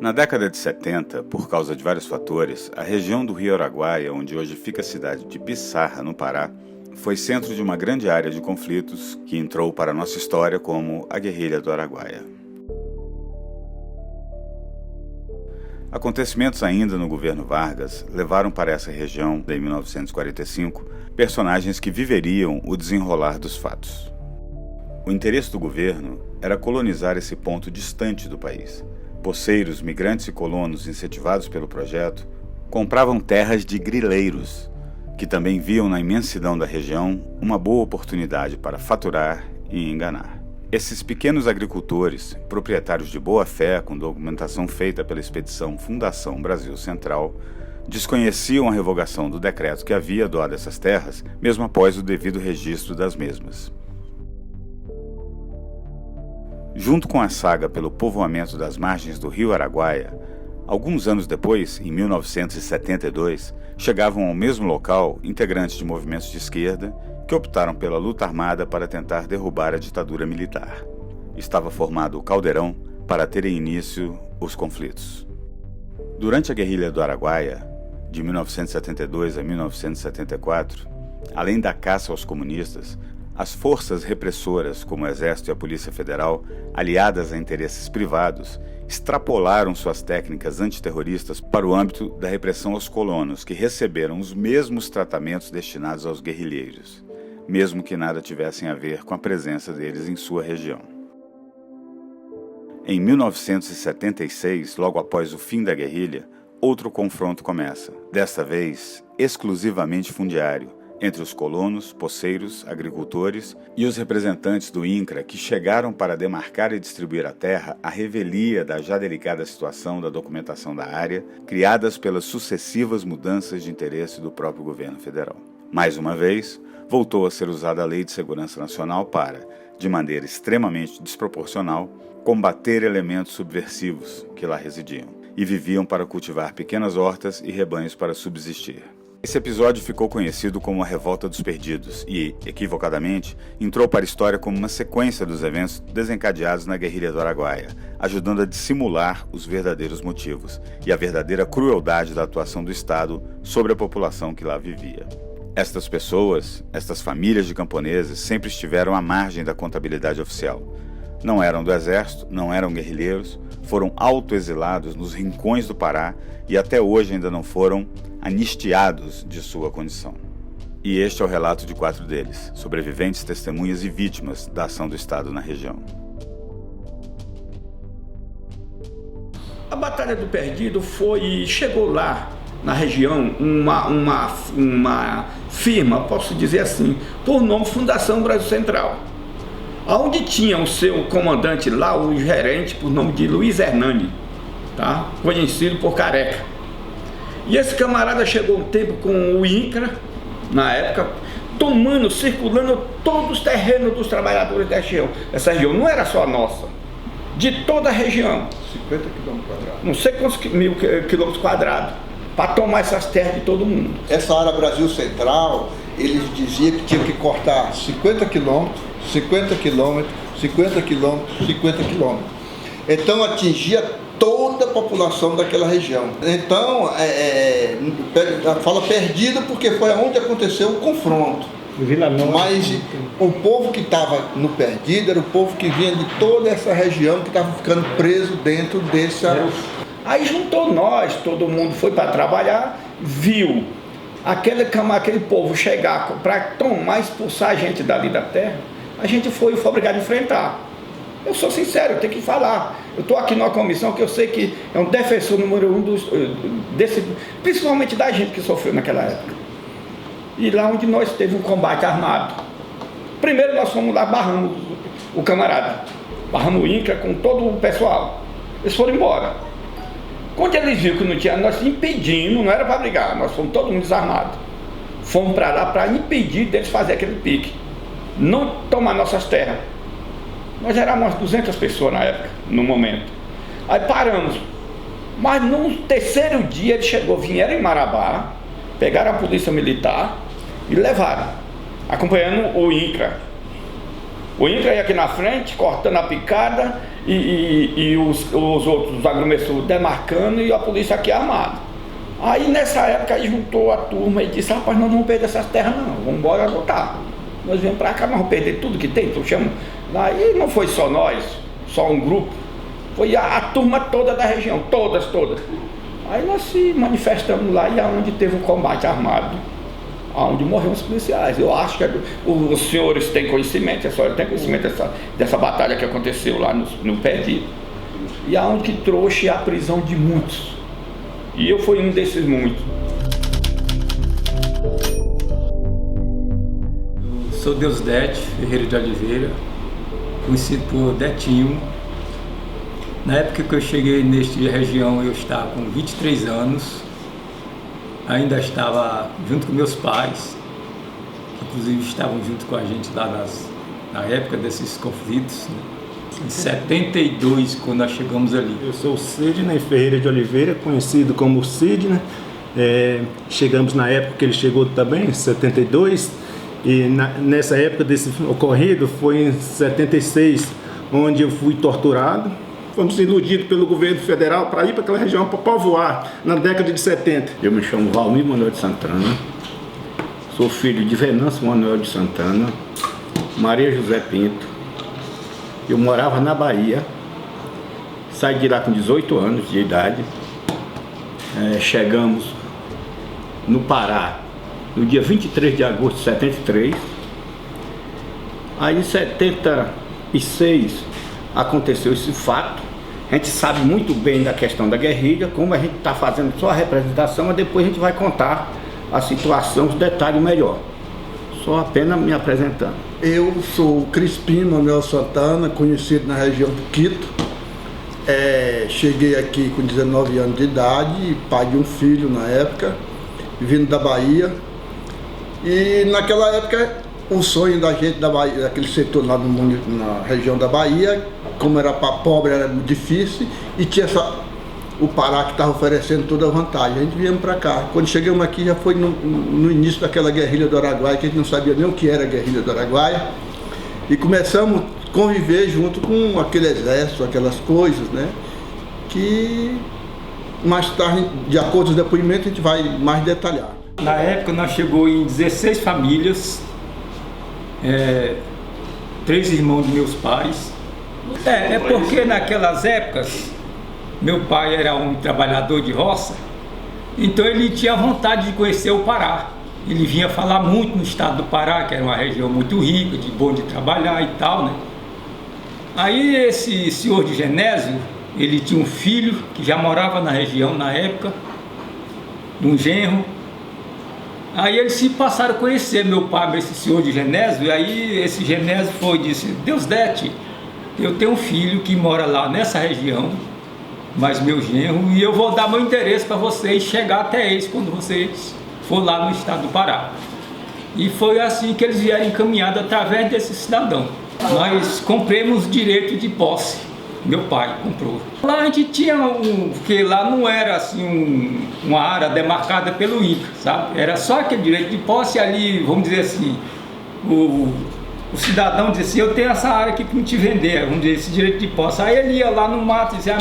Na década de 70, por causa de vários fatores, a região do Rio Araguaia, onde hoje fica a cidade de Pissarra, no Pará, foi centro de uma grande área de conflitos que entrou para a nossa história como a Guerrilha do Araguaia. Acontecimentos ainda no governo Vargas levaram para essa região, em 1945, personagens que viveriam o desenrolar dos fatos. O interesse do governo era colonizar esse ponto distante do país. Poceiros, migrantes e colonos incentivados pelo projeto compravam terras de grileiros, que também viam na imensidão da região uma boa oportunidade para faturar e enganar. Esses pequenos agricultores, proprietários de boa fé com documentação feita pela expedição Fundação Brasil Central, desconheciam a revogação do decreto que havia doado essas terras, mesmo após o devido registro das mesmas. Junto com a saga pelo povoamento das margens do Rio Araguaia, alguns anos depois, em 1972, chegavam ao mesmo local integrantes de movimentos de esquerda que optaram pela luta armada para tentar derrubar a ditadura militar. Estava formado o Caldeirão para terem início os conflitos. Durante a Guerrilha do Araguaia, de 1972 a 1974, além da caça aos comunistas, as forças repressoras, como o Exército e a Polícia Federal, aliadas a interesses privados, extrapolaram suas técnicas antiterroristas para o âmbito da repressão aos colonos, que receberam os mesmos tratamentos destinados aos guerrilheiros, mesmo que nada tivessem a ver com a presença deles em sua região. Em 1976, logo após o fim da guerrilha, outro confronto começa, desta vez exclusivamente fundiário, entre os colonos, poceiros, agricultores e os representantes do INCRA que chegaram para demarcar e distribuir a terra à revelia da já delicada situação da documentação da área, criadas pelas sucessivas mudanças de interesse do próprio governo federal. Mais uma vez, voltou a ser usada a Lei de Segurança Nacional para, de maneira extremamente desproporcional, combater elementos subversivos que lá residiam e viviam para cultivar pequenas hortas e rebanhos para subsistir. Esse episódio ficou conhecido como a Revolta dos Perdidos e, equivocadamente, entrou para a história como uma sequência dos eventos desencadeados na Guerrilha do Araguaia, ajudando a dissimular os verdadeiros motivos e a verdadeira crueldade da atuação do Estado sobre a população que lá vivia. Estas pessoas, estas famílias de camponeses, sempre estiveram à margem da contabilidade oficial. Não eram do exército, não eram guerrilheiros, foram autoexilados nos rincões do Pará e até hoje ainda não foram anistiados de sua condição. E este é o relato de 4 deles, sobreviventes, testemunhas e vítimas da ação do Estado na região. A Batalha do Perdido chegou lá na região uma firma, posso dizer assim, por nome Fundação Brasil Central, onde tinha o seu comandante lá, o gerente, por nome de Luiz Hernani, tá? Conhecido por Careca. E esse camarada chegou um tempo com o INCRA, na época, circulando todos os terrenos dos trabalhadores da região. Essa região não era só nossa, de toda a região. 50 quilômetros quadrados. Não sei quantos mil quilômetros quadrados, para tomar essas terras de todo mundo. Essa área Brasil Central, eles diziam que tinha que cortar 50 quilômetros, 50 quilômetros, 50 quilômetros, 50 quilômetros. Então atingia toda a população daquela região. Então, fala perdido porque foi onde aconteceu o confronto. Mas o povo que estava no perdido era o povo que vinha de toda essa região que estava ficando preso dentro dessa... Aí juntou nós, todo mundo foi para trabalhar, viu aquele povo chegar para tomar, expulsar a gente dali da terra, a gente foi obrigado a enfrentar. Eu sou sincero, eu tenho que falar. Eu estou aqui numa comissão que eu sei que é um defensor número 1 principalmente da gente que sofreu naquela época. E lá onde nós teve um combate armado. Primeiro nós fomos lá, barramos o camarada, barramos o INCRA com todo o pessoal. Eles foram embora. Quando eles viram que não tinha, nós impedimos, não era para brigar, nós fomos todo mundo desarmado. Fomos para lá para impedir deles fazer aquele pique, não tomar nossas terras. Nós éramos umas 200 pessoas na época, no momento. Aí paramos. Mas no terceiro dia eles vieram em Marabá, pegaram a polícia militar e levaram, acompanhando o INCRA. O INCRA ia aqui na frente, cortando a picada, e os outros agromensores demarcando, e a polícia aqui armada. Aí nessa época juntou a turma e disse: rapaz, nós não vamos perder essas terras não, vamos embora lutar. Nós viemos pra cá, nós vamos perder tudo que tem, então chama. Aí não foi só nós, só um grupo, foi a turma toda da região, todas. Aí nós se manifestamos lá, e aonde teve um combate armado, onde morreram os policiais. Eu acho que os senhores têm conhecimento, a senhora tem conhecimento dessa batalha que aconteceu lá no Perdido. E aonde que trouxe a prisão de muitos. E eu fui um desses muitos. Eu sou Deusdete Ferreira de Oliveira, conhecido por Detinho. Na época que eu cheguei nesta região, eu estava com 23 anos. Ainda estava junto com meus pais, que inclusive estavam junto com a gente lá na época desses conflitos, né? Em 72, quando nós chegamos ali. Eu sou o Sidney Ferreira de Oliveira, conhecido como Sidney. Chegamos na época que ele chegou também, em 72, e nessa época desse ocorrido foi em 76, onde eu fui torturado. Fomos iludidos pelo governo federal para ir para aquela região, para povoar, na década de 70. Eu me chamo Valmir Manuel de Santana, sou filho de Venâncio Manuel de Santana, Maria José Pinto. Eu morava na Bahia, saí de lá com 18 anos de idade. Chegamos no Pará no dia 23 de agosto de 73. Aí em 76 aconteceu esse fato. A gente sabe muito bem da questão da guerrilha, como a gente está fazendo só a representação, mas depois a gente vai contar a situação, os detalhes melhor. Só apenas me apresentando. Eu sou o Crispim Manuel Santana, conhecido na região do Quito. Cheguei aqui com 19 anos de idade, pai de um filho na época, vindo da Bahia. E naquela época o sonho da gente da Bahia, daquele setor lá na região da Bahia, como era para pobre, era muito difícil, e tinha o Pará que estava oferecendo toda a vantagem. A gente viemos para cá. Quando chegamos aqui já foi no início daquela guerrilha do Araguaia, que a gente não sabia nem o que era a guerrilha do Araguaia, e começamos a conviver junto com aquele exército, aquelas coisas, né? Que mais tarde, de acordo com os depoimentos, a gente vai mais detalhar. Na época nós chegou em 16 famílias, 3 irmãos de meus pais. É porque naquelas épocas meu pai era um trabalhador de roça, então ele tinha vontade de conhecer o Pará. Ele vinha falar muito no estado do Pará, que era uma região muito rica, de bom de trabalhar e tal, né? Aí esse senhor de Genésio, ele tinha um filho que já morava na região na época, um genro. Aí eles se passaram a conhecer meu pai, esse senhor de Genésio, e aí esse Genésio foi e disse: Deusdete, eu tenho um filho que mora lá nessa região, mas meu genro, e eu vou dar meu endereço para vocês chegar até eles quando vocês for lá no estado do Pará. E foi assim que eles vieram encaminhados através desse cidadão. Nós compramos direito de posse, meu pai comprou. Lá a gente tinha porque lá não era assim uma área demarcada pelo INCRA, sabe? Era só aquele direito de posse ali, vamos dizer assim, o cidadão dizia assim: eu tenho essa área aqui para me te vender, vamos dizer, esse direito de posse. Aí ele ia lá no mato e dizia: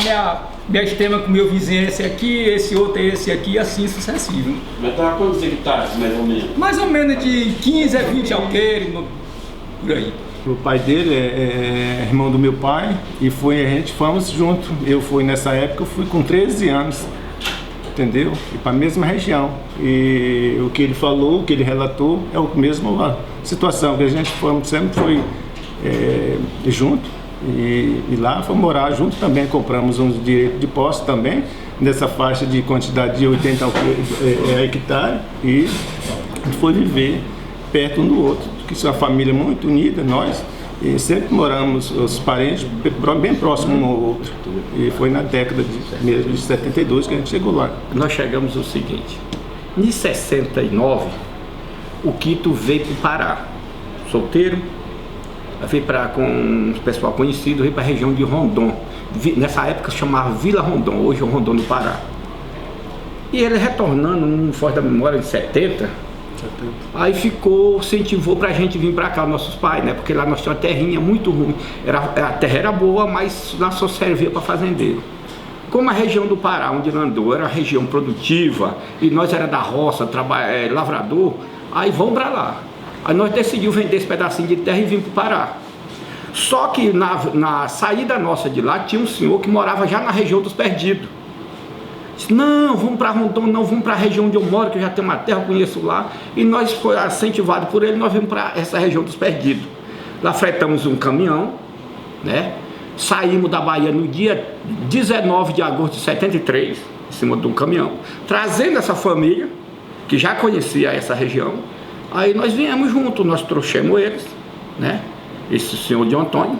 minha extrema com o meu vizinho é esse aqui, esse outro é esse aqui, e assim sucessivo. Mas tá quantos hectares, mais ou menos? Mais ou menos de 15 a 20 alqueires, por aí. O pai dele é irmão do meu pai, e a gente fomos junto. Eu fui nessa época, eu fui com 13 anos, entendeu? E para a mesma região. E o que ele falou, o que ele relatou, é o mesmo a situação, que a gente sempre foi junto. E lá fomos morar junto também, compramos uns direitos de posse também, nessa faixa de quantidade de 80 hectares, e a gente foi viver perto um do outro, que é uma família muito unida, nós, e sempre moramos, os parentes, bem próximos um ao outro. E foi na década de 72 que a gente chegou lá. Nós chegamos o seguinte: em 69, o Quito veio para o Pará, solteiro, veio com um pessoal conhecido, veio para a região de Rondon. Nessa época chamava Vila Rondon, hoje é o Rondon do Pará. E ele retornando, não foge da memória, de 70, Aí incentivou pra gente vir pra cá, nossos pais, né? Porque lá nós tínhamos uma terrinha muito ruim. A terra era boa, mas lá só servia para fazendeiro. Como a região do Pará, onde ele andou, era uma região produtiva, e nós era da roça, lavrador, aí vamos pra lá. Aí nós decidimos vender esse pedacinho de terra e vir pro Pará. Só que na saída nossa de lá, tinha um senhor que morava já na região dos Perdidos. Disse, não, vamos para Rondônia, não, vamos para a região onde eu moro, que eu já tenho uma terra, eu conheço lá. E nós, foi incentivado por ele, nós vimos para essa região dos Perdidos. Lá fretamos um caminhão, né? Saímos da Bahia no dia 19 de agosto de 73, em cima de um caminhão, trazendo essa família, que já conhecia essa região. Aí nós viemos juntos, nós trouxemos eles, né? Esse senhor de Antônio.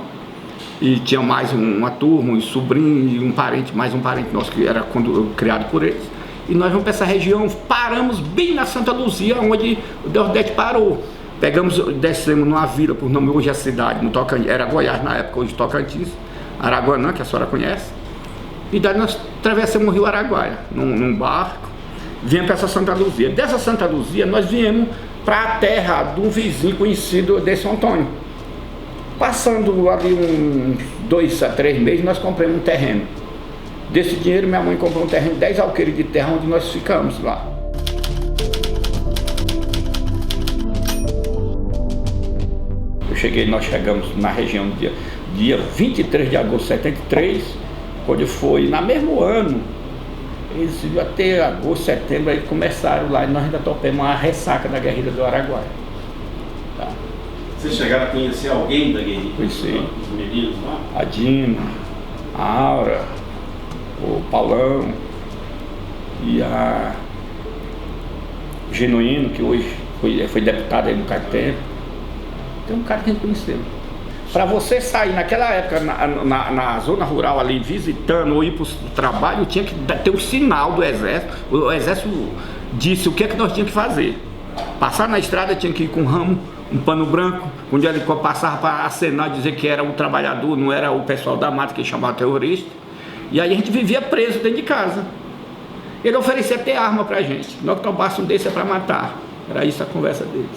E tinha mais uma turma, um sobrinho e mais um parente nosso que era criado por eles. E nós vamos para essa região, paramos bem na Santa Luzia, onde o Nordeste parou. Descemos numa vila, por nome hoje é a cidade, no Tocantins, era Goiás na época, hoje Tocantins, Araguanã, que a senhora conhece. E daí nós atravessamos o rio Araguaia, num barco, viemos para essa Santa Luzia. Dessa Santa Luzia nós viemos para a terra de um vizinho conhecido desse Antônio. Passando ali uns 2 a 3 meses, nós compramos um terreno. Desse dinheiro, minha mãe comprou um terreno, 10 alqueires de terra, onde nós ficamos lá. Nós chegamos na região dia 23 de agosto de 73, quando foi, no mesmo ano, eles até agosto, setembro, aí começaram lá, e nós ainda topamos a ressaca da guerrilha do Araguaia. Tá. Vocês chegaram a conhecer alguém da guerrilha? Conheci. Os meninos lá? A Dina, a Aura, o Paulão e a Genuíno, que hoje foi deputado aí no Caeté. Tem um cara que a gente conheceu. Para você sair naquela época na zona rural ali, visitando ou ir para o trabalho, tinha que ter um sinal do Exército. O Exército disse o que é que nós tínhamos que fazer. Passar na estrada tinha que ir com um ramo, um pano branco, onde ele passava para acenar, dizer que era o trabalhador, não era o pessoal da mata que chamava terrorista. E aí a gente vivia preso dentro de casa. Ele oferecia até arma para a gente. Nós que tomasse um desse é para matar. Era isso a conversa deles.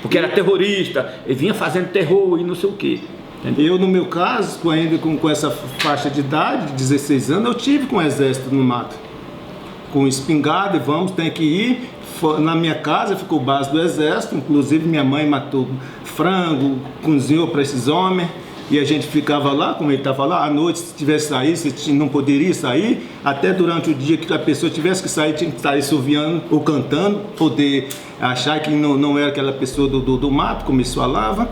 Porque era terrorista, ele vinha fazendo terror e não sei o quê. Eu, no meu caso, ainda com essa faixa de idade, 16 anos, eu tive com o exército no mato. Com espingarda, e vamos, tem que ir. Na minha casa ficou base do exército, inclusive minha mãe matou frango, cozinhou para esses homens. E a gente ficava lá, como ele estava lá, à noite, se tivesse que sair, você não poderia sair. Até durante o dia que a pessoa tivesse que sair, tinha que estar assoviando ou cantando, poder achar que não era aquela pessoa do mato, como eles falavam.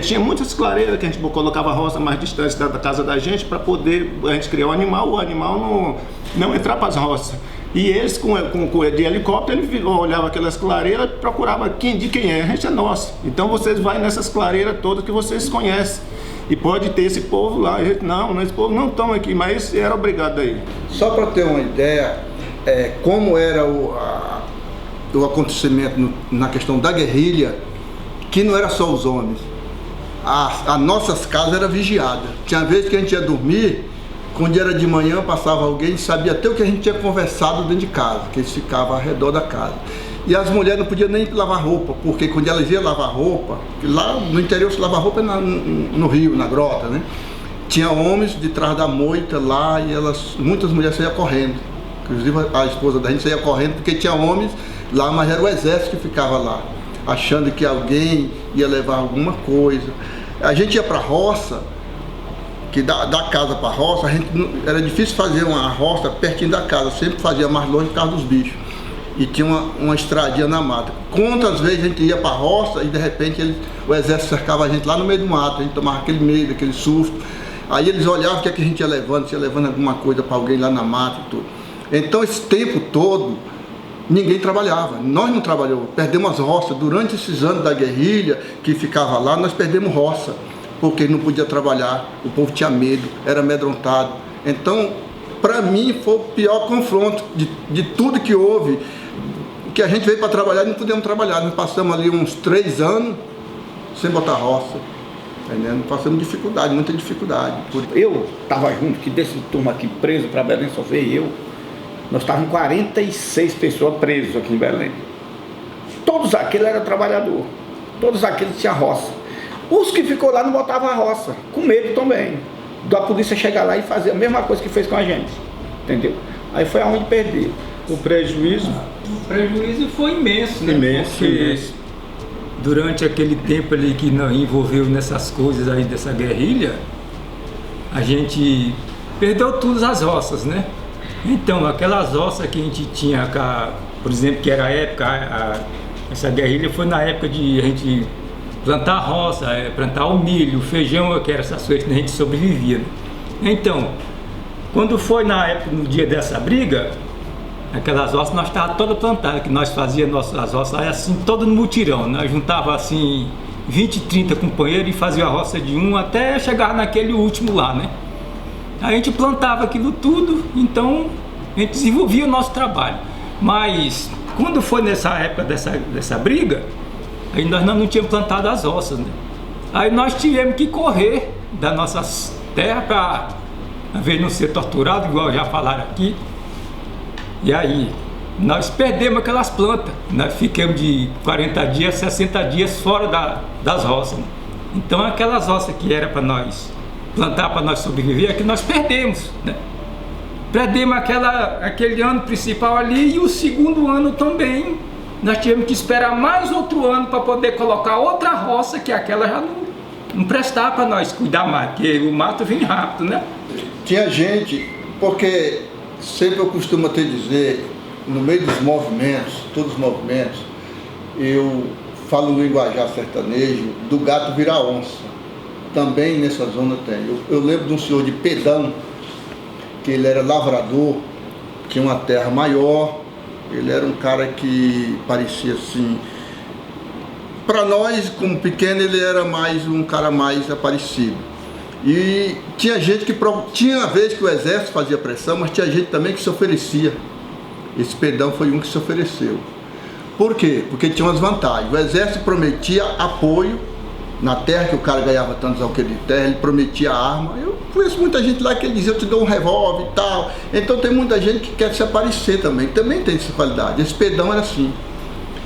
Tinha muitas clareiras que a gente colocava a roça mais distante da casa da gente para poder a gente criar o animal não entrar para as roças. E eles, de helicóptero, ele olhava aquelas clareiras e procurava de quem é. A gente é nosso. Então vocês vão nessas clareiras todas que vocês conhecem. E pode ter esse povo lá. A gente, não, esse povo não estão aqui, mas era obrigado aí. Só para ter uma ideia, como era o acontecimento na questão da guerrilha, que não era só os homens. As nossas casas eram vigiadas. Tinha vezes que a gente ia dormir, quando era de manhã passava alguém, sabia até o que a gente tinha conversado dentro de casa, que eles ficavam ao redor da casa. E as mulheres não podiam nem lavar roupa, porque quando elas iam lavar roupa, lá no interior se lava roupa no rio, na grota, né? Tinha homens de trás da moita lá e muitas mulheres saíam correndo. Inclusive a esposa da gente saía correndo porque tinha homens lá, mas era o exército que ficava lá, achando que alguém ia levar alguma coisa. A gente ia para a roça, que da casa para a roça, era difícil fazer uma roça pertinho da casa, sempre fazia mais longe por causa dos bichos. E tinha uma estradinha na mata. Quantas vezes a gente ia para a roça e de repente o exército cercava a gente lá no meio do mato, a gente tomava aquele medo, aquele susto. Aí eles olhavam o que é que a gente ia levando alguma coisa para alguém lá na mata e tudo. Então esse tempo todo, ninguém trabalhava, nós não trabalhamos, perdemos as roças. Durante esses anos da guerrilha que ficava lá, nós perdemos roça, porque não podia trabalhar, o povo tinha medo, era amedrontado. Então, para mim, foi o pior confronto de tudo que houve, que a gente veio para trabalhar e não podíamos trabalhar. Nós passamos ali uns 3 anos sem botar roça, entendendo? Passamos dificuldade, muita dificuldade. Eu estava junto, que desse turma aqui preso para Belém só veio eu. Nós estávamos 46 pessoas presas aqui em Belém. todos aqueles eram trabalhador, todos aqueles tinham roça. Os que ficou lá não botavam a roça, com medo também, da polícia chegar lá e fazer a mesma coisa que fez com a gente, entendeu? Aí foi aonde perdeu. O prejuízo foi imenso, né? Porque durante aquele tempo ali que nós envolveu nessas coisas aí dessa guerrilha, a gente perdeu todas as roças, né? Então, aquelas roças que a gente tinha, por exemplo, que era a época, essa guerrilha foi na época de a gente plantar roça, plantar o milho, o feijão, que era essas coisas que a gente sobrevivia, né? Então, quando foi na época, no dia dessa briga, aquelas roças nós estávamos todas plantadas, que nós fazíamos as roças assim, todo no mutirão. Nós juntava assim 20, 30 companheiros e fazia a roça de um até chegar naquele último lá, né? A gente plantava aquilo tudo, então a gente desenvolvia o nosso trabalho. Mas quando foi nessa época dessa briga, aí nós não tínhamos plantado as roças, né? Aí nós tivemos que correr das nossas terras para, às vezes, não ser torturado, igual já falaram aqui. E aí, nós perdemos aquelas plantas. Nós ficamos de 40 dias, 60 dias fora das roças, né? Então, aquelas roças que era para nós plantar, para nós sobreviver, é que nós perdemos, né? Perdemos aquele ano principal ali e o segundo ano também. Nós tivemos que esperar mais outro ano para poder colocar outra roça, que aquela já não prestava para nós cuidar mais, porque o mato vem rápido, né? Tinha gente, porque sempre eu costumo até dizer, no meio dos movimentos, todos os movimentos, eu falo no linguajar sertanejo, do gato virar onça. Também nessa zona tem. Eu lembro de um senhor de Pedão, que ele era lavrador, tinha uma terra maior, ele era um cara que parecia assim, para nós como pequeno ele era mais um cara mais aparecido. E tinha gente que, tinha vez que o exército fazia pressão, mas tinha gente também que se oferecia. Esse Pedão foi um que se ofereceu. Por quê? Porque tinha umas vantagens. O exército prometia apoio na terra, que o cara ganhava tantos alqueires de terra, ele prometia arma. Eu conheço muita gente lá que ele dizia, eu te dou um revólver e tal. Então tem muita gente que quer se aparecer também tem essa qualidade. Esse Pedão era assim.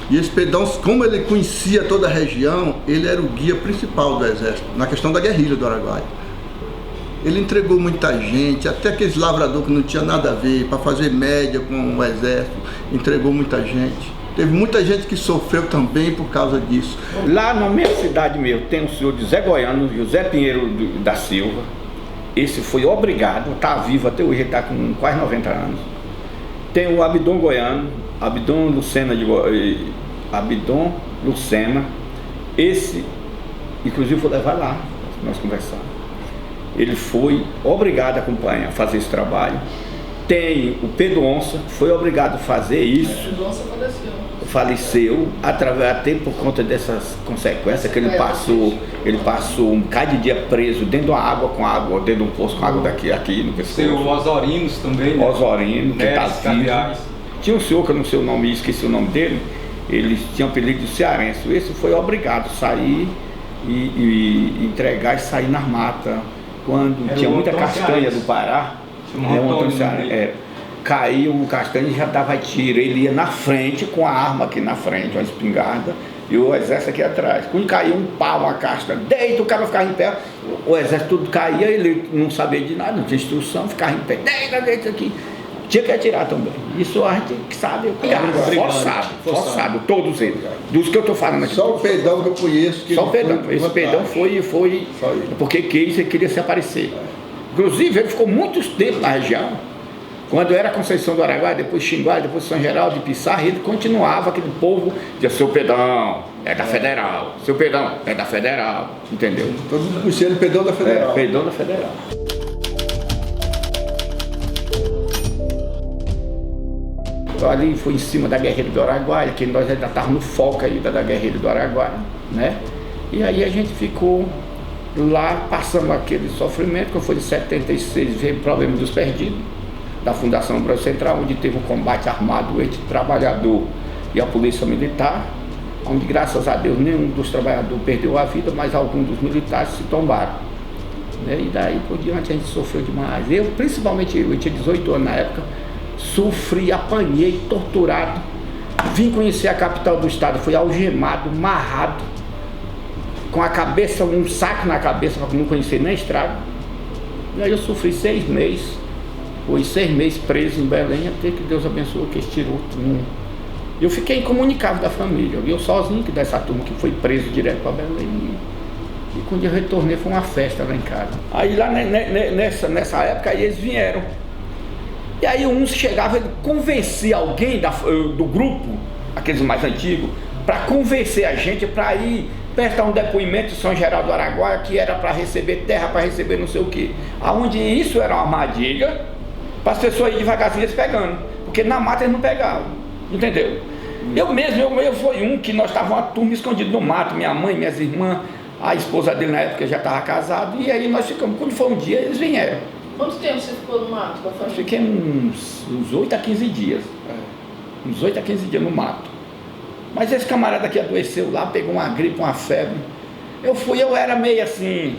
E esse Pedão, como ele conhecia toda a região, ele era o guia principal do exército, na questão da guerrilha do Araguaia. Ele entregou muita gente, até aqueles lavradores que não tinha nada a ver, para fazer média com o exército, entregou muita gente. Teve muita gente que sofreu também por causa disso. Lá na minha cidade mesmo, tem um senhor de Zé Goiano, José Pinheiro da Silva. Esse foi obrigado, está vivo até hoje, ele está com quase 90 anos. Tem o Abdon Goiano, Abdon Lucena. Esse, inclusive, vou levar lá, nós conversamos. Ele foi obrigado a acompanhar, a fazer esse trabalho. Tem o Pedro Onça, foi obrigado a fazer isso. O Pedro Onça faleceu até por conta dessas consequências que ele passou um bocado de dia preso dentro da água, dentro de um poço com água aqui no pescoço. Tem o Osorinos também, né? Osorino, que está vivo. Tinha um senhor que eu não sei o nome, esqueci o nome dele, ele tinha um apelido de cearense. Esse foi obrigado a sair e entregar e sair nas matas. Quando tinha muita castanha do Pará, caiu um castanho e já dava tiro. Ele ia na frente com a arma aqui na frente, uma espingarda, e o exército aqui atrás. Quando caiu um pau, uma castanha, deita, o cara ficava em pé, o exército tudo caía, ele não sabia de nada, não tinha instrução, ficava em pé, deita aqui. Tinha que atirar também. Isso a gente sabe, forçado, todos eles. Dos que eu estou falando aqui. Só o Pedão que eu conheço. Só o Pedão. Esse Pedão foi porque queria se aparecer. Inclusive, ele ficou muito tempo na região. Quando era Conceição do Araguaia, depois Xinguá, depois São Geraldo de Pissarra, ele continuava, aquele povo dizia, seu Pedão é da Federal, seu Pedão é da Federal, entendeu? Todo mundo conhecia ele, Pedão da Federal. Pedão da Federal. Ali foi em cima da Guerrilha do Araguaia, que nós ainda estávamos no foco ainda da Guerrilha do Araguaia, né? E aí a gente ficou lá, passando aquele sofrimento, que foi em 76, veio o problema dos perdidos, da Fundação Brasil Central, onde teve um combate armado entre o trabalhador e a polícia militar, onde graças a Deus nenhum dos trabalhadores perdeu a vida, mas alguns dos militares se tombaram. Né? E daí por diante a gente sofreu demais. Principalmente eu tinha 18 anos na época, sofri, apanhei, torturado Vim conhecer a capital do estado, fui algemado, marrado, com a cabeça, um saco na cabeça para não conhecer nem a estrada. E aí eu sofri 6 meses, fui 6 meses preso em Belém, até que Deus abençoou, que eles tirou tudo. Eu fiquei incomunicável da família, eu sozinho, que dessa turma que foi preso direto para Belém. E quando eu retornei foi uma festa lá em casa. Aí lá nessa época aí eles vieram. E aí uns chegavam, convencia alguém do grupo, aqueles mais antigos, para convencer a gente para ir prestar um depoimento em São Geraldo do Araguaia, que era para receber terra, para receber não sei o quê. Aonde isso era uma armadilha, para as pessoas ir devagarzinho eles pegando, porque na mata eles não pegavam, entendeu? Eu fui um que nós estávamos uma turma escondida no mato, minha mãe, minhas irmãs, a esposa dele na época já estava casada, e aí nós ficamos, quando foi um dia eles vieram. Quanto tempo você ficou no mato com a família? Fiquei uns 8 a 15 dias. Uns 8 a 15 dias no mato. Mas esse camarada aqui adoeceu lá, pegou uma gripe, uma febre. Eu era meio assim.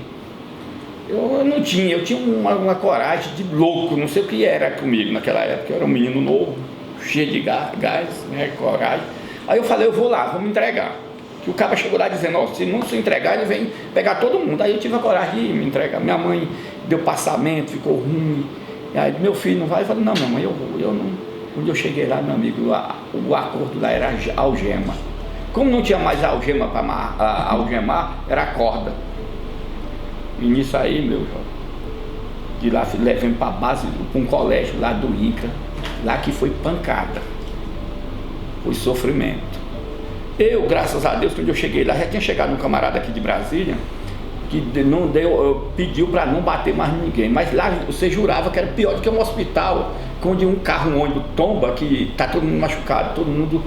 Eu tinha uma coragem de louco, não sei o que era comigo naquela época. Eu era um menino novo, cheio de gás, né, coragem. Aí eu falei, eu vou lá, vou me entregar. Que o cara chegou lá dizendo, ó, se não se entregar, ele vem pegar todo mundo. Aí eu tive a coragem de me entregar. Minha mãe deu passamento, ficou ruim. E aí meu filho não vai? Eu falei, não, minha mãe, eu vou. Eu não. Quando eu cheguei lá, meu amigo, o acordo lá era algema. Como não tinha mais algema para algemar, era corda. E nisso aí, meu jovem, de lá levando para a base, para um colégio lá do INCRA, lá que foi pancada. Foi sofrimento. Eu, graças a Deus, quando eu cheguei lá, já tinha chegado um camarada aqui de Brasília, que não deu, pediu para não bater mais ninguém, mas lá você jurava que era pior do que um hospital, onde um carro, um ônibus tomba, que tá todo mundo machucado, todo mundo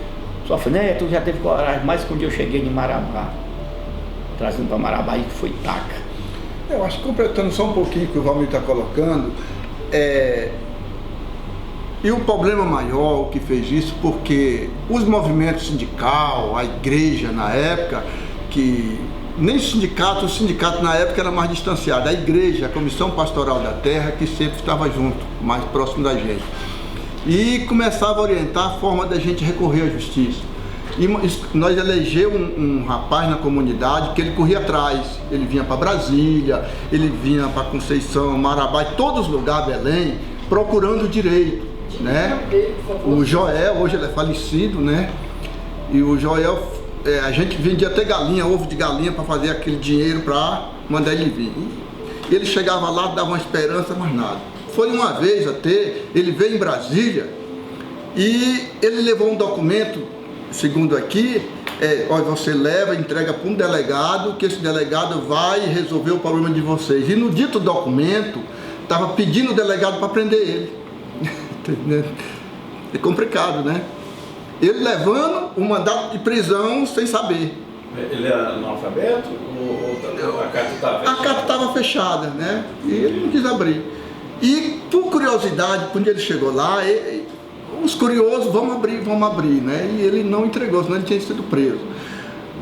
sofre, né? Tu já teve coragem, mas quando eu cheguei em Marabá, trazendo para Marabá, aí foi taca. Eu acho que completando só um pouquinho que o Valmir está colocando, e o problema maior, o que fez isso, porque os movimentos sindical, a igreja na época, que nem o sindicato na época era mais distanciado, a igreja, a Comissão Pastoral da Terra, que sempre estava junto, mais próximo da gente. E começava a orientar a forma da gente recorrer à justiça. E nós elegemos um rapaz na comunidade que ele corria atrás, ele vinha para Brasília, ele vinha para Conceição, Marabá, todos os lugares, Belém, procurando o direito, né? O Joel, hoje ele é falecido, né? E o Joel, a gente vendia até galinha, ovo de galinha para fazer aquele dinheiro para mandar ele vir. E ele chegava lá, dava uma esperança, mas nada. Foi uma vez até, ele veio em Brasília e ele levou um documento, segundo aqui, olha, você leva, entrega para um delegado, que esse delegado vai resolver o problema de vocês. E no dito documento, estava pedindo o delegado para prender ele. É complicado, né? Ele levando um mandato de prisão sem saber. Ele era analfabeto ou a carta estava fechada? A carta estava fechada, né? E ele não quis abrir. E por curiosidade, quando ele chegou lá, os curiosos, vamos abrir, né? E ele não entregou, senão ele tinha sido preso.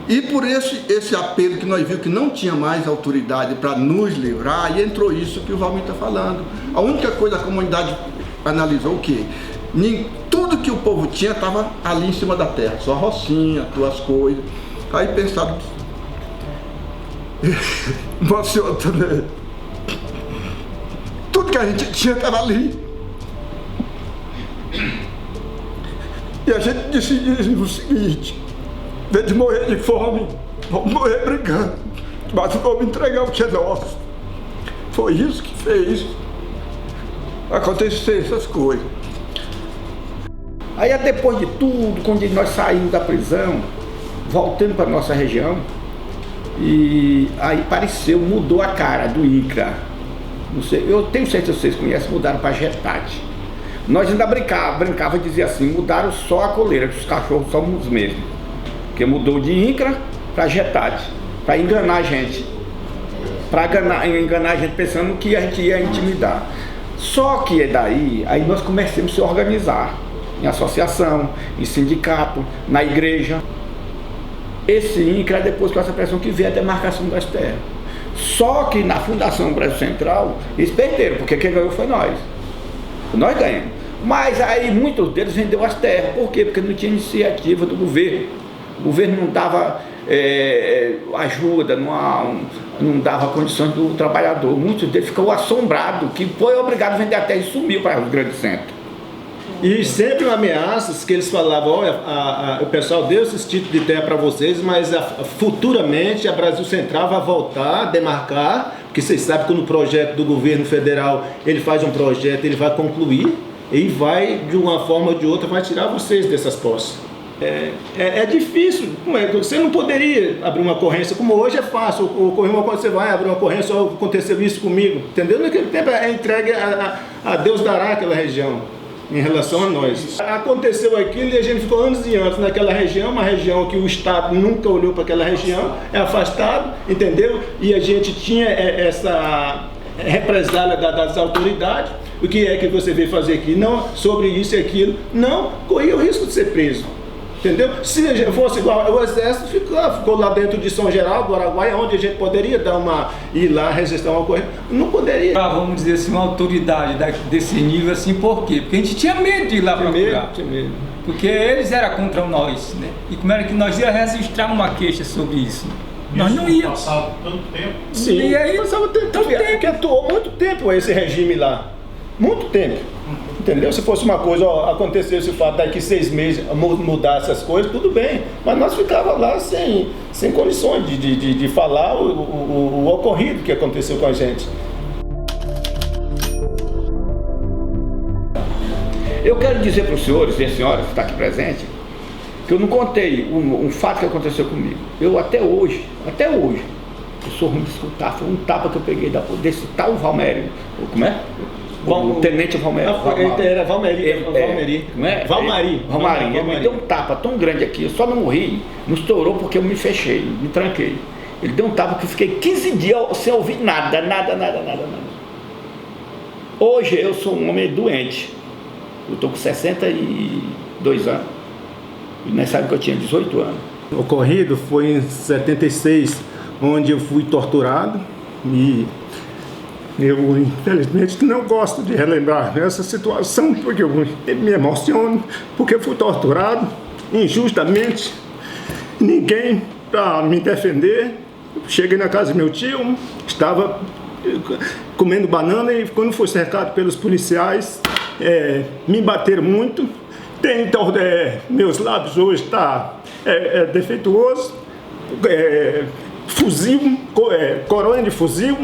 E por esse apelo que nós vimos que não tinha mais autoridade para nos livrar, e entrou isso que o Valmir está falando. A única coisa a comunidade analisou o quê? Tudo que o povo tinha estava ali em cima da terra, só rocinha, duas coisas. Aí pensaram, emociona, né? Tudo que a gente tinha estava ali. E a gente decidiu o seguinte: em vez de morrer de fome, vamos morrer brigando, mas vamos entregar o que é nosso. Foi isso que fez acontecer essas coisas. Aí depois de tudo, quando nós saímos da prisão, voltando para nossa região, e aí mudou a cara do INCRA. Não sei, eu tenho certeza que vocês conhecem, mudaram para Getade. Nós ainda brincava e dizia assim, mudaram só a coleira, que os cachorros somos os mesmos. Porque mudou de INCRA para Getade, para enganar a gente. Para enganar a gente pensando que a gente ia intimidar. Só que daí, aí nós começamos a se organizar em associação, em sindicato, na igreja. Esse INCRA, depois com essa pressão que veio a demarcação das terras. Só que na Fundação Brasil Central, eles perderam, porque quem ganhou foi nós. Nós ganhamos. Mas aí muitos deles vendeu as terras. Por quê? Porque não tinha iniciativa do governo. O governo não dava ajuda, não dava condições do trabalhador. Muitos deles ficou assombrados, que foi obrigado a vender a terra e sumiu para os grandes centros. E sempre ameaças que eles falavam, olha, o pessoal deu esse título de terra para vocês, mas futuramente a Brasil Central vai voltar a demarcar, porque vocês sabem que no projeto do governo federal, ele faz um projeto, ele vai concluir e vai, de uma forma ou de outra, vai tirar vocês dessas posses. É difícil, você não poderia abrir uma ocorrência, como hoje é fácil, ocorreu uma coisa, você vai abrir uma ocorrência, ou aconteceu isso comigo, entendeu? Naquele tempo é entregue a Deus dará aquela região, em relação a nós. Aconteceu aquilo e a gente ficou anos e anos naquela região, uma região que o Estado nunca olhou para aquela região, é afastado, entendeu? E a gente tinha essa represália das autoridades, o que é que você veio fazer aqui? Não, sobre isso e aquilo, não, corria o risco de ser preso. Entendeu? Se fosse igual, o exército ficou lá dentro de São Geraldo, do Araguaia, onde a gente poderia ir lá resistir a uma ocorrência. Não poderia. Vamos dizer assim, uma autoridade desse nível, assim, por quê? Porque a gente tinha medo de ir lá procurar. Tinha medo. Porque eles eram contra nós, né? E como era que nós ia registrar uma queixa sobre isso? Nós não íamos. Passava tanto tempo. Sim, e aí, passava tanto tempo. Porque atuou muito tempo esse regime lá. Muito tempo. Entendeu? Se fosse uma coisa, acontecesse o fato daqui 6 meses mudar essas coisas, tudo bem. Mas nós ficávamos lá sem condições de falar o ocorrido que aconteceu com a gente. Eu quero dizer para os senhores e senhoras que estão aqui presentes, que eu não contei um fato que aconteceu comigo. Eu até hoje, eu sou ruim de escutar, foi um tapa que eu peguei desse tal Valmério. Como é? O tenente Valmério. Era Valmeri. Valmari. Ele me deu um tapa tão grande aqui, eu só não morri, não estourou porque eu me fechei, me tranquei. Ele deu um tapa que eu fiquei 15 dias sem ouvir nada. Hoje eu sou um homem doente. Eu estou com 62 anos. E nós sabemos que eu tinha 18 anos. O ocorrido foi em 76, onde eu fui torturado e eu, infelizmente, não gosto de relembrar essa situação, porque eu me emociono, porque fui torturado injustamente, ninguém para me defender. Cheguei na casa do meu tio, estava comendo banana e quando fui cercado pelos policiais, me bateram muito. Então, meus lábios hoje estão defeituosos, fuzil, coronha de fuzil,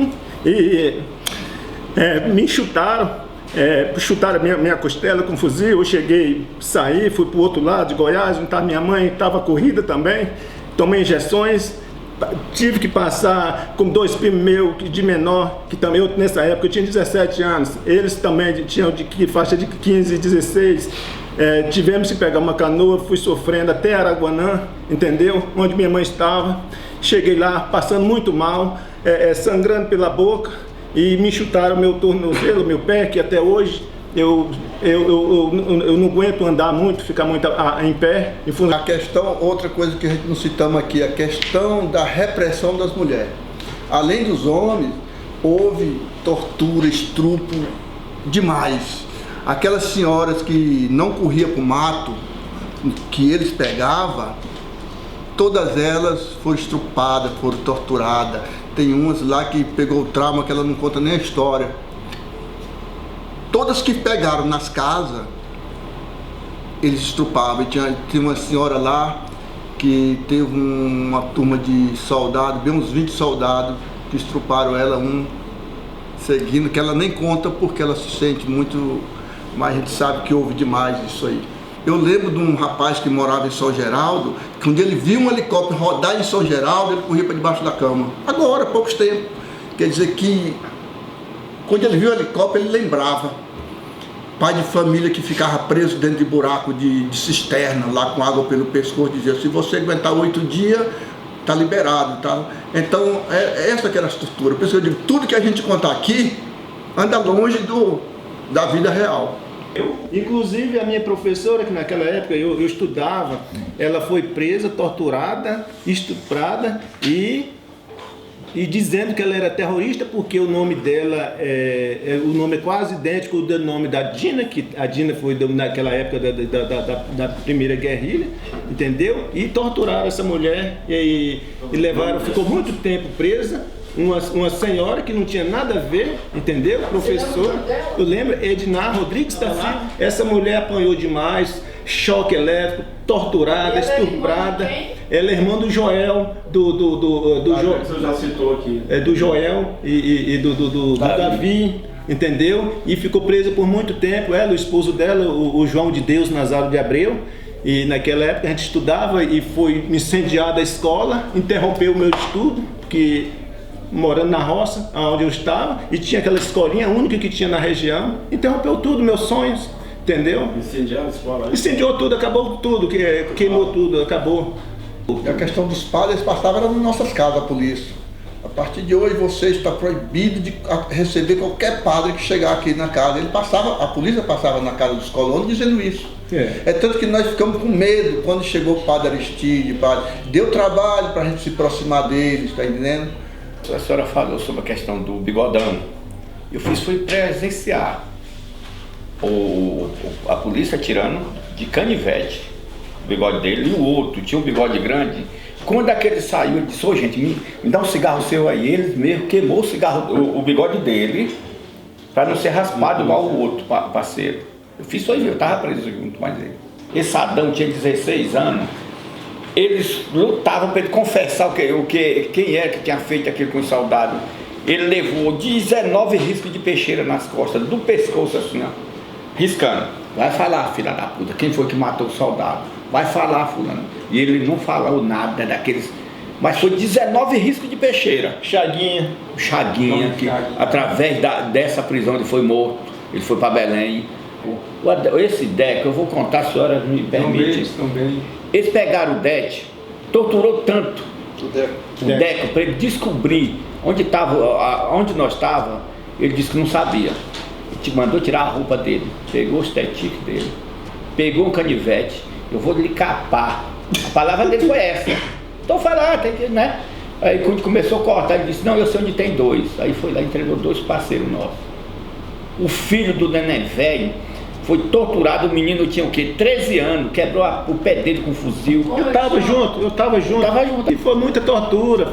e me chutaram, chutaram minha costela com fuzil. Eu cheguei, saí, fui para o outro lado de Goiás, onde estava minha mãe, estava corrida também, tomei injeções, tive que passar com 2 primos meus de menor, que também eu, nessa época eu tinha 17 anos, eles também tinham de faixa de 15, 16, tivemos que pegar uma canoa, fui sofrendo até Araguanã, entendeu? Onde minha mãe estava. Cheguei lá passando muito mal, sangrando pela boca, e me chutaram meu tornozelo, meu pé, que até hoje eu não aguento andar muito, ficar muito em pé. A questão, outra coisa que a gente não citamos aqui, a questão da repressão das mulheres. Além dos homens, houve tortura, estupro demais. Aquelas senhoras que não corriam para o mato, que eles pegavam, todas elas foram estrupadas, foram torturadas. Tem umas lá que pegou o trauma que ela não conta nem a história. Todas que pegaram nas casas, eles estrupavam. E tinha uma senhora lá que teve uma turma de soldados, bem uns 20 soldados, que estruparam ela, seguindo, que ela nem conta porque ela se sente muito, mas a gente sabe que houve demais isso aí. Eu lembro de um rapaz que morava em São Geraldo, que quando ele viu um helicóptero rodar em São Geraldo, ele corria para debaixo da cama. Agora, há poucos tempos. Quer dizer que, quando ele viu o helicóptero, ele lembrava. Pai de família que ficava preso dentro de buraco de cisterna, lá com água pelo pescoço, dizia, se você aguentar 8 dias, está liberado. Tá? Então, essa que era a estrutura. Por isso eu digo, tudo que a gente contar aqui, anda longe da vida real. Inclusive a minha professora, que naquela época eu estudava, ela foi presa, torturada, estuprada e e dizendo que ela era terrorista porque o nome dela o nome é quase idêntico do nome da Dina, que a Dina foi naquela época da primeira guerrilha, entendeu? E torturaram essa mulher e levaram, ficou muito tempo presa. Uma senhora que não tinha nada a ver, entendeu? Professora, eu lembro, Edna Rodrigues da Silva. Essa mulher apanhou demais, choque elétrico, torturada, estuprada. Ela é irmã do Joel, Você já citou aqui. Do Joel e do Davi, entendeu? E ficou presa por muito tempo. Ela, o esposo dela, o João de Deus Nazário de Abreu. E naquela época a gente estudava e foi incendiada a escola, interrompeu o meu estudo, porque morando na roça, onde eu estava, e tinha aquela escolinha única que tinha na região, interrompeu tudo, meus sonhos, entendeu? Incendiaram a escola? Incendiou tudo, acabou tudo, queimou tudo, acabou. E a questão dos padres, eles passavam nas nossas casas, a polícia. A partir de hoje você está proibido de receber qualquer padre que chegar aqui na casa. A polícia passava na casa dos colonos dizendo isso. É tanto que nós ficamos com medo quando chegou o padre Aristide, deu trabalho para a gente se aproximar deles, está entendendo? A senhora falou sobre a questão do bigodão. Eu foi presenciar a polícia tirando de canivete o bigode dele, e o outro tinha um bigode grande. Quando aquele saiu, ele disse: ô gente, me dá um cigarro seu aí. Ele mesmo queimou o cigarro, o bigode dele, para não ser raspado igual o outro parceiro. Eu estava preso junto mais ele. Esse Adão tinha 16 anos. Eles lutavam para ele confessar quem era que tinha feito aquilo com os soldados. Ele levou 19 riscos de peixeira nas costas, do pescoço assim, ó, riscando. Vai falar, filha da puta, quem foi que matou o soldado? Vai falar, fulano. E ele não falou nada daqueles... Mas foi 19 riscos de peixeira. Chaguinha, que através dessa prisão ele foi morto. Ele foi para Belém. Esse Deco, eu vou contar, a senhora me permite. Também. Eles pegaram o Dete, torturou tanto o Deco para ele descobrir onde nós estávamos. Ele disse que não sabia. Ele mandou tirar a roupa dele, pegou os tetiques dele, pegou um canivete. Eu vou lhe capar. A palavra dele foi essa. Então foi lá, né? Aí quando começou a cortar, ele disse: não, eu sei onde tem 2. Aí foi lá e entregou 2 parceiros nossos. O filho do neném velho foi torturado, o menino tinha o quê? 13 anos, quebrou o pé dele com um fuzil. Eu estava junto. E foi muita tortura,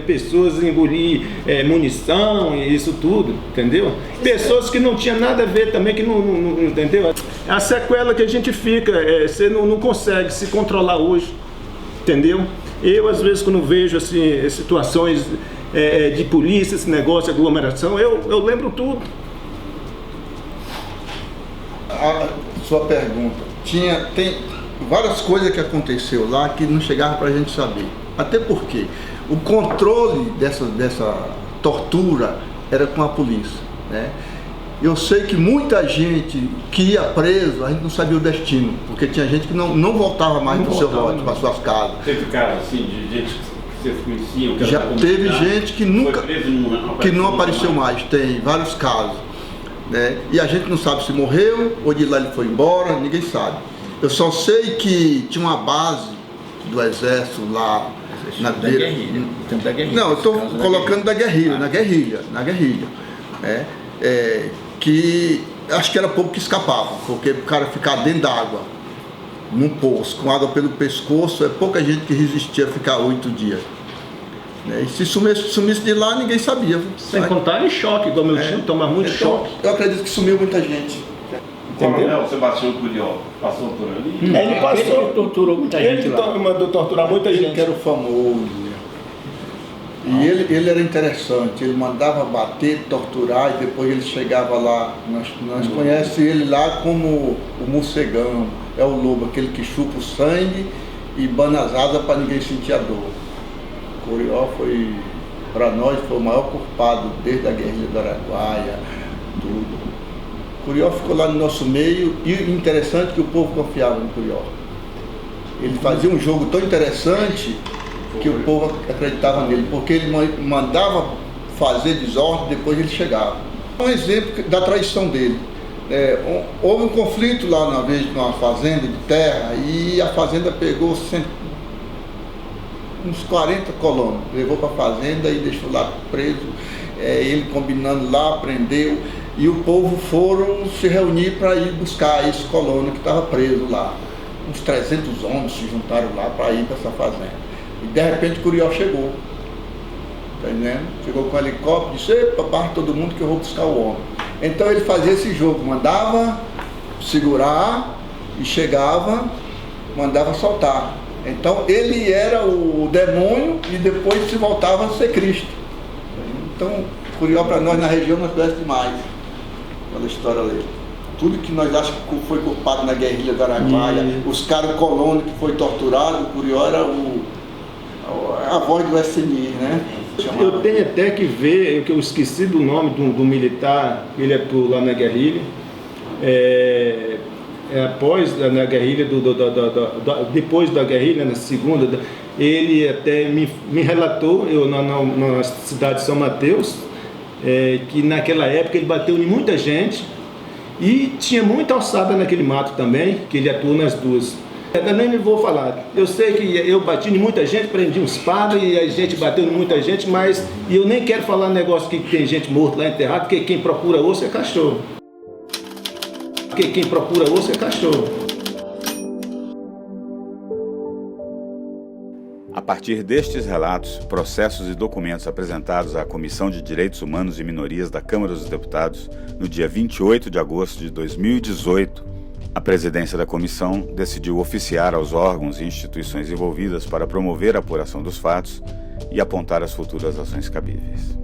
pessoas engolir munição e isso tudo, entendeu? Pessoas que não tinham nada a ver também, que não entendeu? A sequela que a gente fica, você não consegue se controlar hoje, entendeu? Eu, às vezes, quando vejo assim, situações de polícia, esse negócio de aglomeração, eu lembro tudo. A sua pergunta, tem várias coisas que aconteceu lá que não chegava para a gente saber. Até porque o controle dessa tortura era com a polícia, né? Eu sei que muita gente que ia preso, a gente não sabia o destino, porque tinha gente que não voltava mais para o seu lote, para suas casas. Teve casos assim de gente que vocês conheciam? Já teve gente que nunca, que não apareceu mais, tem vários casos. Né? E a gente não sabe se morreu ou de lá ele foi embora, ninguém sabe. Eu só sei que tinha uma base do exército lá na beira. Não, eu estou colocando na guerrilha. Né? Que acho que era pouco que escapava, porque o cara ficar dentro d'água, num poço, com água pelo pescoço, é pouca gente que resistia a ficar 8 dias. E se sumisse de lá, ninguém sabia. Sem contar em choque, igual meu tio toma muito choque. Eu acredito que sumiu muita gente. Coronel Sebastião Curió passou por ali? Ele passou, ele torturou muita gente lá. Ele mandou torturar muita gente. Ele que era o famoso. E ele era interessante, ele mandava bater, torturar e depois ele chegava lá. Nós conhecemos ele lá como o morcegão, é o lobo, aquele que chupa o sangue e bana as asas para ninguém sentir a dor. Curió foi, para nós, foi o maior culpado desde a guerrilha do Araguaia, tudo. Curió ficou lá no nosso meio e interessante que o povo confiava no Curió. Ele fazia um jogo tão interessante que o povo acreditava nele, porque ele mandava fazer desordem, depois ele chegava. Um exemplo da traição dele. Houve um conflito lá uma vez numa fazenda de terra e a fazenda pegou uns 40 colonos. Levou para a fazenda e deixou lá preso. Ele combinando lá, prendeu. E o povo foram se reunir para ir buscar esse colono que estava preso lá. Uns 300 homens se juntaram lá para ir para essa fazenda. E de repente Curió chegou. Tá entendendo? Chegou com o helicóptero e disse: epa, barra todo mundo que eu vou buscar o homem. Então ele fazia esse jogo, mandava segurar e chegava, mandava soltar. Então ele era o demônio e depois se voltava a ser Cristo. Então, Curió para nós na região não conhece demais. Olha a história ali. Tudo que nós achamos que foi culpado na guerrilha do Araguaia, os caras colonos que foi torturado, Curió era a voz do SNI, né? Eu tenho até que ver, que eu esqueci do nome do militar, ele atuou lá na guerrilha. Após na guerrilha, depois da guerrilha, na segunda, ele até me relatou, na cidade de São Mateus, que naquela época ele bateu em muita gente e tinha muita alçada naquele mato também, que ele atuou nas duas. Eu nem vou falar, eu sei que eu bati em muita gente, prendi uns padres e a gente bateu em muita gente, mas eu nem quero falar negócio que tem gente morta lá enterrada, porque quem procura osso é cachorro. Porque quem procura osso é cachorro. A partir destes relatos, processos e documentos apresentados à Comissão de Direitos Humanos e Minorias da Câmara dos Deputados, no dia 28 de agosto de 2018, a presidência da comissão decidiu oficiar aos órgãos e instituições envolvidas para promover a apuração dos fatos e apontar as futuras ações cabíveis.